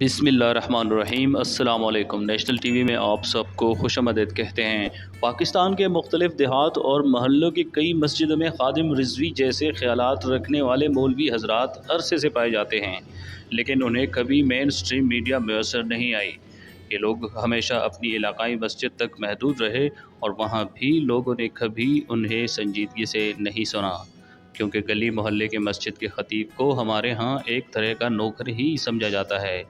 بسم اللہ الرحمن الرحیم۔ السلام علیکم۔ نیشنل ٹی وی میں آپ سب کو خوش آمدید کہتے ہیں۔ پاکستان کے مختلف دیہات اور محلوں کی کئی مسجدوں میں خادم رضوی جیسے خیالات رکھنے والے مولوی حضرات عرصے سے پائے جاتے ہیں، لیکن انہیں کبھی مین سٹریم میڈیا میسر نہیں آئی۔ یہ لوگ ہمیشہ اپنی علاقائی مسجد تک محدود رہے اور وہاں بھی لوگوں نے کبھی انہیں سنجیدگی سے نہیں سنا، کیونکہ گلی محلے کے مسجد کے خطیب کو ہمارے ہاں ایک طرح کا نوکر ہی سمجھا جاتا ہے۔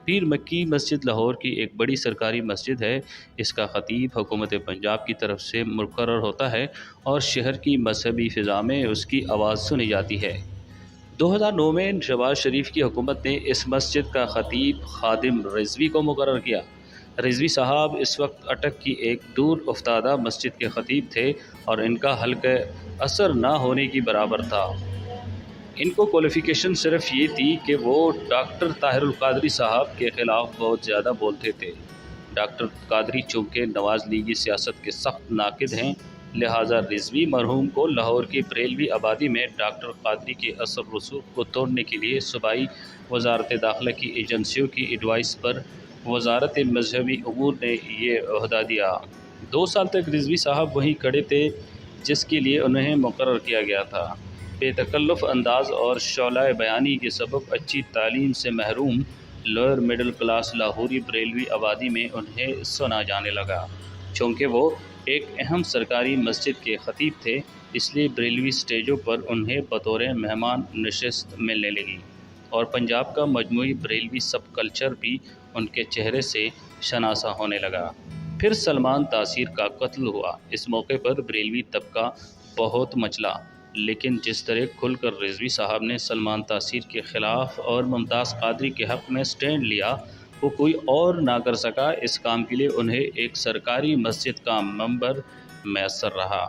پیر مکی مسجد لاہور کی ایک بڑی سرکاری مسجد ہے۔ اس کا خطیب حکومت پنجاب کی طرف سے مقرر ہوتا ہے اور شہر کی مذہبی فضا میں اس کی آواز سنی جاتی ہے۔ 2009 میں شہباز شریف کی حکومت نے اس مسجد کا خطیب خادم رضوی کو مقرر کیا۔ رضوی صاحب اس وقت اٹک کی ایک دور افتادہ مسجد کے خطیب تھے اور ان کا حلقہ اثر نہ ہونے کی برابر تھا۔ ان کو کوالیفیکیشن صرف یہ تھی کہ وہ ڈاکٹر طاہر القادری صاحب کے خلاف بہت زیادہ بولتے تھے۔ ڈاکٹر قادری چونکہ نواز لیگی سیاست کے سخت ناقد ہیں، لہٰذا رضوی مرحوم کو لاہور کی بریلوی آبادی میں ڈاکٹر قادری کے اثر رسوخ کو توڑنے کے لیے صوبائی وزارت داخلہ کی ایجنسیوں کی ایڈوائس پر وزارت مذہبی امور نے یہ عہدہ دیا۔ 2 سال تک رضوی صاحب وہیں کھڑے تھے جس کے لیے انہیں مقرر کیا گیا تھا۔ بے تکلف انداز اور شعلہ بیانی کے سبب اچھی تعلیم سے محروم لوئر مڈل کلاس لاہوری بریلوی آبادی میں انہیں سنا جانے لگا۔ چونکہ وہ ایک اہم سرکاری مسجد کے خطیب تھے، اس لیے بریلوی سٹیجوں پر انہیں بطور مہمان نشست ملنے لگی اور پنجاب کا مجموعی بریلوی سب کلچر بھی ان کے چہرے سے شناسا ہونے لگا۔ پھر سلمان تاثیر کا قتل ہوا۔ اس موقع پر بریلوی طبقہ بہت مچلا، لیکن جس طرح کھل کر رضوی صاحب نے سلمان تاثیر کے خلاف اور ممتاز قادری کے حق میں سٹینڈ لیا، وہ کوئی اور نہ کر سکا۔ اس کام کے لیے انہیں ایک سرکاری مسجد کا ممبر میسر رہا۔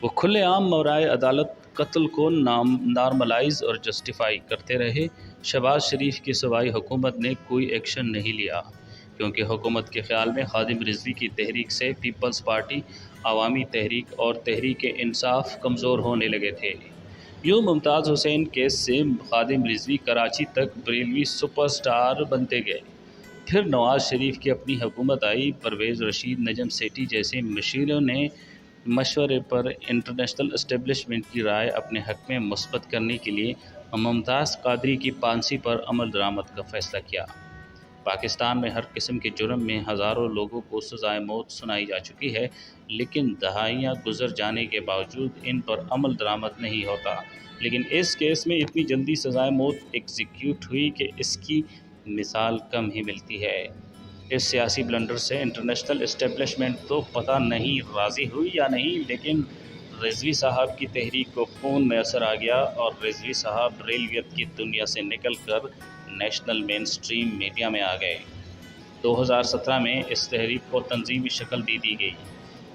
وہ کھلے عام ماورائے عدالت قتل کو نارملائز اور جسٹیفائی کرتے رہے۔ شہباز شریف کی صوبائی حکومت نے کوئی ایکشن نہیں لیا، کیونکہ حکومت کے خیال میں خادم رضوی کی تحریک سے پیپلز پارٹی، عوامی تحریک اور تحریک انصاف کمزور ہونے لگے تھے۔ یوں ممتاز حسین کیس سے خادم رضوی کراچی تک بریلوی سپر سٹار بنتے گئے۔ پھر نواز شریف کی اپنی حکومت آئی۔ پرویز رشید، نجم سیٹھی جیسے مشیروں نے مشورے پر انٹرنیشنل اسٹیبلشمنٹ کی رائے اپنے حق میں مثبت کرنے کے لیے ممتاز قادری کی پانسی پر عمل درآمد کا فیصلہ کیا۔ پاکستان میں ہر قسم کے جرم میں ہزاروں لوگوں کو سزائے موت سنائی جا چکی ہے، لیکن دہائیاں گزر جانے کے باوجود ان پر عمل درآمد نہیں ہوتا۔ لیکن اس کیس میں اتنی جلدی سزائے موت ایگزیکیوٹ ہوئی کہ اس کی مثال کم ہی ملتی ہے۔ اس سیاسی بلنڈر سے انٹرنیشنل اسٹیبلشمنٹ تو پتہ نہیں راضی ہوئی یا نہیں، لیکن رضوی صاحب کی تحریک کو خون میسر آ گیا اور رضوی صاحب بریلویت کی دنیا سے نکل کر نیشنل مین سٹریم میڈیا میں آ گئے۔ 2017 میں اس تحریک کو تنظیمی شکل دی گئی۔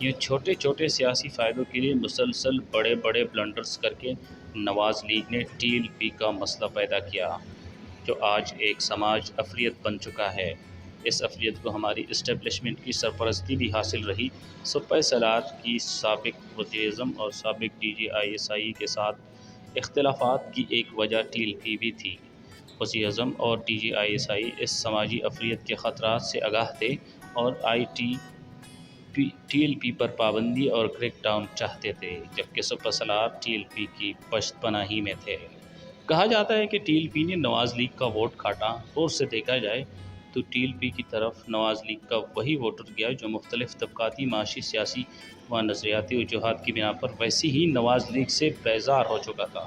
یوں چھوٹے چھوٹے سیاسی فائدوں کے لیے مسلسل بڑے بڑے بلنڈرز کر کے نواز لیگ نے ٹی ایل پی کا مسئلہ پیدا کیا، جو آج ایک سماج افریت بن چکا ہے۔ اس افریت کو ہماری اسٹیبلشمنٹ کی سرپرستی بھی حاصل رہی۔ سپہ سالار کی سابق وزیراعظم اور سابق D G I S I کے ساتھ اختلافات کی ایک وجہ ٹی ایل پی بھی تھی۔ وزیراعظم اور D G I S I اس سماجی افریت کے خطرات سے آگاہ تھے اور ٹی ایل پی پر پابندی اور کریک ڈاؤن چاہتے تھے، جبکہ سپہ سالار ٹی ایل پی کی پشت پناہی میں تھے۔ کہا جاتا ہے کہ ٹی ایل پی نے نواز لیگ کا ووٹ کاٹا۔ غور سے دیکھا جائے تو ٹی ایل پی کی طرف نواز لیگ کا وہی ووٹر گیا جو مختلف طبقاتی، معاشی، سیاسی و نظریاتی وجوہات کی بنا پر ویسے ہی نواز لیگ سے بیزار ہو چکا تھا،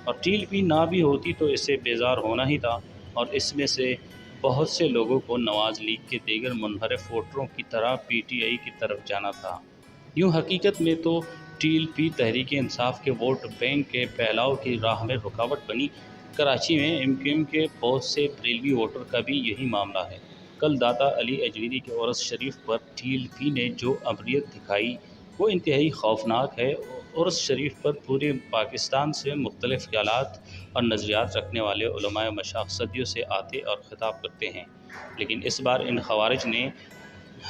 اور ٹی ایل پی نہ بھی ہوتی تو اس سے بیزار ہونا ہی تھا، اور اس میں سے بہت سے لوگوں کو نواز لیگ کے دیگر منحرف ووٹروں کی طرح پی ٹی آئی کی طرف جانا تھا۔ یوں حقیقت میں تو T L P Tehreek Insaf کے ووٹ بینک کے پھیلاؤ کی راہ میں رکاوٹ بنی۔ کراچی میں ایم کیو ایم کے بہت سے بریلوی ووٹر کا بھی یہی معاملہ ہے۔ کل داتا علی اجمیری کے عرس شریف پر ٹی ایل پی نے جو عمریت دکھائی وہ انتہائی خوفناک ہے۔ عرس شریف پر پورے پاکستان سے مختلف خیالات اور نظریات رکھنے والے علماء و مشائخ صدیوں سے آتے اور خطاب کرتے ہیں، لیکن اس بار ان خوارج نے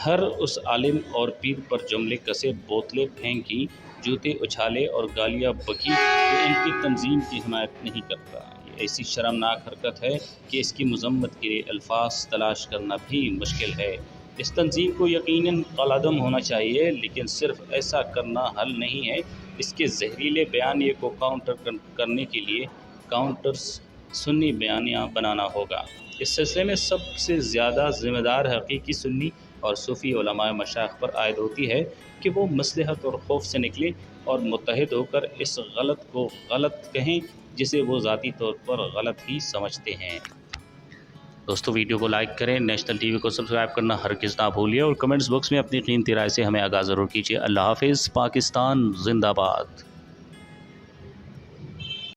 ہر اس عالم اور پیر پر جملے کسے، بوتلیں پھینکی، جوتے اچھالے اور گالیاں بکیں جو ان کی تنظیم کی حمایت نہیں کرتا۔ ایسی شرمناک حرکت ہے کہ اس کی مذمت کے الفاظ تلاش کرنا بھی مشکل ہے۔ اس تنظیم کو یقیناً کالعدم ہونا چاہیے، لیکن صرف ایسا کرنا حل نہیں ہے۔ اس کے زہریلے بیانیے کو کاؤنٹر کرنے کے لیے کاؤنٹر سنی بیانیہ بنانا ہوگا۔ اس سلسلے میں سب سے زیادہ ذمہ دار حقیقی سنی اور صوفی علماء مشائخ پر عائد ہوتی ہے کہ وہ مصلحت اور خوف سے نکلیں اور متحد ہو کر اس غلط کو غلط کہیں جسے وہ ذاتی طور پر غلط ہی سمجھتے ہیں۔ دوستو ویڈیو کو لائک کریں، نیشنل ٹی وی کو سبسکرائب کرنا ہرگز نہ بھولیے اور کمنٹس باکس میں اپنی قیمتی رائے سے ہمیں آگاہ ضرور کیجیے۔ اللہ حافظ۔ پاکستان زندہ باد۔